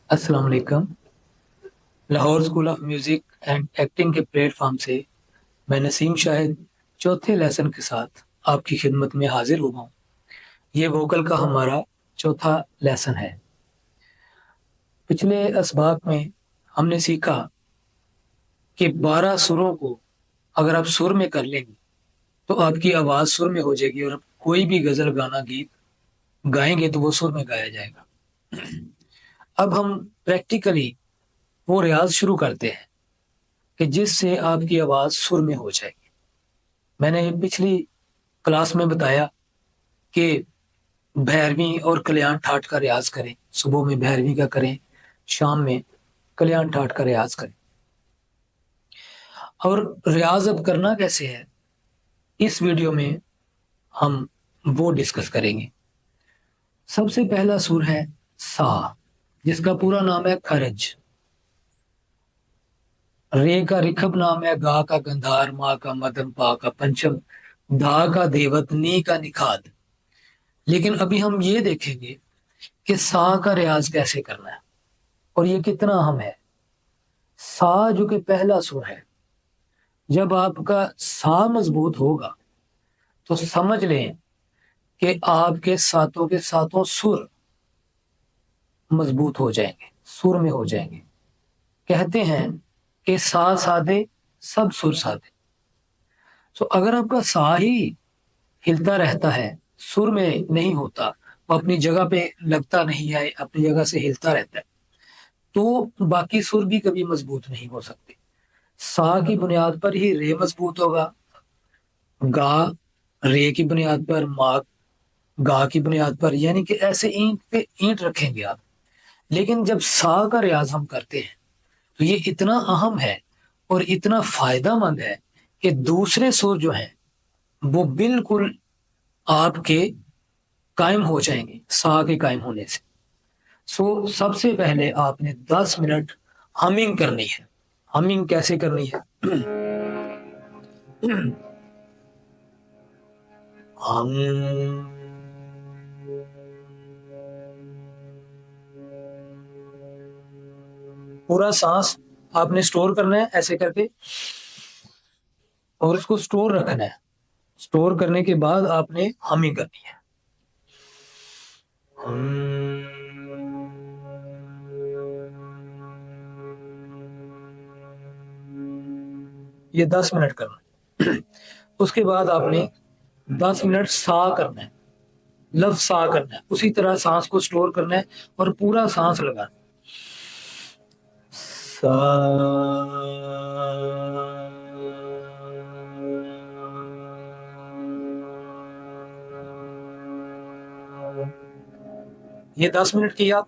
अस्सलाम वालेकुम। Lahore school of music and acting के प्लेटफॉर्म से मैं नसीम शाहिद चौथे लेसन के साथ आपकी खिदमत में हाजिर हुआ हूँ। ये वोकल का हमारा चौथा लेसन है। पिछले असबाक में हमने सीखा कि 12 सुरों को अगर आप सुर में कर लेंगे तो आपकी आवाज़ सुर में हो जाएगी और आप कोई भी गज़ल गाना गीत गाएंगे तो वो सुर में गाया जाएगा। अब हम प्रैक्टिकली वो रियाज शुरू करते हैं कि जिससे आपकी आवाज़ सुर में हो जाएगी। मैंने पिछली क्लास में बताया कि भैरवी और कल्याण ठाट का रियाज करें। सुबह में भैरवी का करें, शाम में कल्याण ठाट का रियाज करें। और रियाज अब करना कैसे है, इस वीडियो में हम वो डिस्कस करेंगे। सबसे पहला सुर है सा, जिसका पूरा नाम है खरज। रे का रिखब नाम है, गा का गंधार, मा का मदन, पा का पंचम, धा का देवत, नी का निखाद। लेकिन अभी हम ये देखेंगे कि सा का रियाज कैसे करना है और ये कितना अहम है। सा जो कि पहला सुर है, जब आपका सा मजबूत होगा तो समझ लें कि आपके सातों के सातों सुर मजबूत हो जाएंगे, सुर में हो जाएंगे। कहते हैं कि सा साधे सब सुर साधे। तो अगर आपका सा ही हिलता रहता है, सुर में नहीं होता, वो अपनी जगह पे लगता नहीं है, अपनी जगह से हिलता रहता है, तो बाकी सुर भी कभी मजबूत नहीं हो सकते। सा की बुनियाद पर ही रे मजबूत होगा, गा रे की बुनियाद पर, मा गा की बुनियाद पर, यानी कि ऐसे ईंट पे ईंट रखेंगे आप। लेकिन जब सा का रियाज हम करते हैं तो ये इतना अहम है और इतना फायदेमंद है कि दूसरे सुर जो हैं वो बिल्कुल आपके कायम हो जाएंगे सा के कायम होने से। सबसे पहले आपने 10 मिनट हमिंग करनी है। हमिंग कैसे करनी है? हम पूरा सांस आपने स्टोर करना है ऐसे करके, और उसको स्टोर रखना है। स्टोर करने के बाद आपने हमिंग करनी है। ये 10 मिनट करना है। उसके बाद आपने 10 मिनट सा करना है, लफ्ज सा करना है, उसी तरह सांस को स्टोर करना है और पूरा सांस लगाना है। सा ये 10 मिनट किया।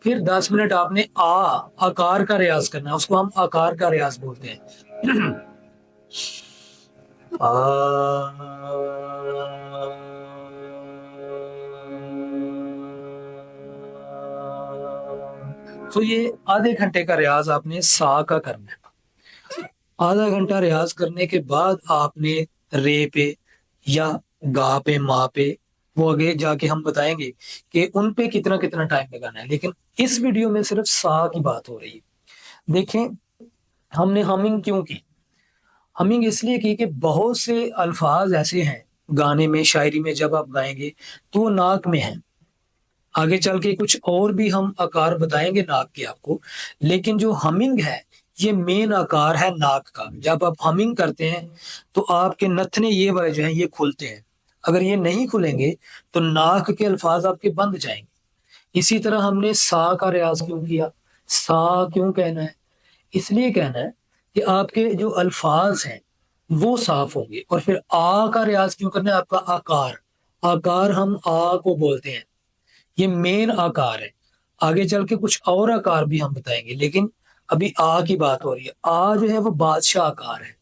फिर 10 मिनट आपने आकार का रियाज करना है, उसको हम आकार का रियाज बोलते हैं। आ तो ये आधे घंटे का रियाज आपने सा का करना है। आधा घंटा रियाज करने के बाद आपने रे पे या गा पे, मा पे, वो आगे जाके हम बताएंगे कि उन पे कितना कितना टाइम लगाना है। लेकिन इस वीडियो में सिर्फ सा की बात हो रही है। देखें, हमने हमिंग क्यों की? हमिंग इसलिए की कि बहुत से अल्फाज ऐसे हैं गाने में, शायरी में जब आप गाएंगे तो वो नाक में है। आगे चल के कुछ और भी हम आकार बताएंगे नाक के आपको, लेकिन जो हमिंग है ये मेन आकार है नाक का। जब आप हमिंग करते हैं तो आपके नथने ये वाले जो हैं ये खुलते हैं। अगर ये नहीं खुलेंगे तो नाक के अल्फाज आपके बंद जाएंगे। इसी तरह हमने सा का रियाज क्यों किया? सा क्यों कहना है? इसलिए कहना है कि आपके जो अल्फाज हैं वो साफ होंगे। और फिर आ का रियाज क्यों करना है? आपका आकार, आकार हम आ को बोलते हैं, ये मेन आकार है। आगे चल के कुछ और आकार भी हम बताएंगे, लेकिन अभी आ की बात हो रही है। आ जो है वो बादशाह आकार है।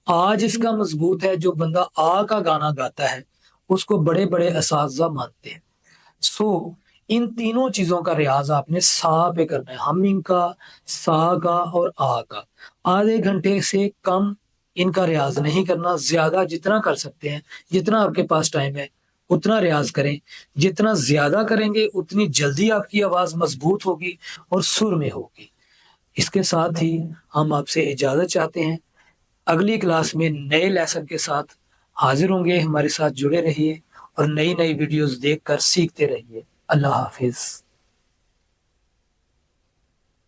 आ जिसका मजबूत है, जो बंदा आ का गाना गाता है उसको बड़े बड़े असातिज़ा मानते हैं। इन तीनों चीजों का रियाज आपने सा पे करना है, हमिंग का, सा का और आ का। आधे घंटे से कम इनका रियाज नहीं करना, ज्यादा जितना कर सकते हैं, जितना आपके पास टाइम है اتنا ریاض کریں. جتنا زیادہ کریں گے اتنی جلدی آپ کی آواز مضبوط ہوگی اور سر میں ہوگی. اس کے ساتھ ہی ہم آپ سے اجازت چاہتے ہیں. اگلی کلاس میں نئے لیسن کے ساتھ حاضر ہوں گے. ہمارے ساتھ جڑے رہیے اور نئی نئی ویڈیوز دیکھ کر سیکھتے رہیے. اللہ حافظ.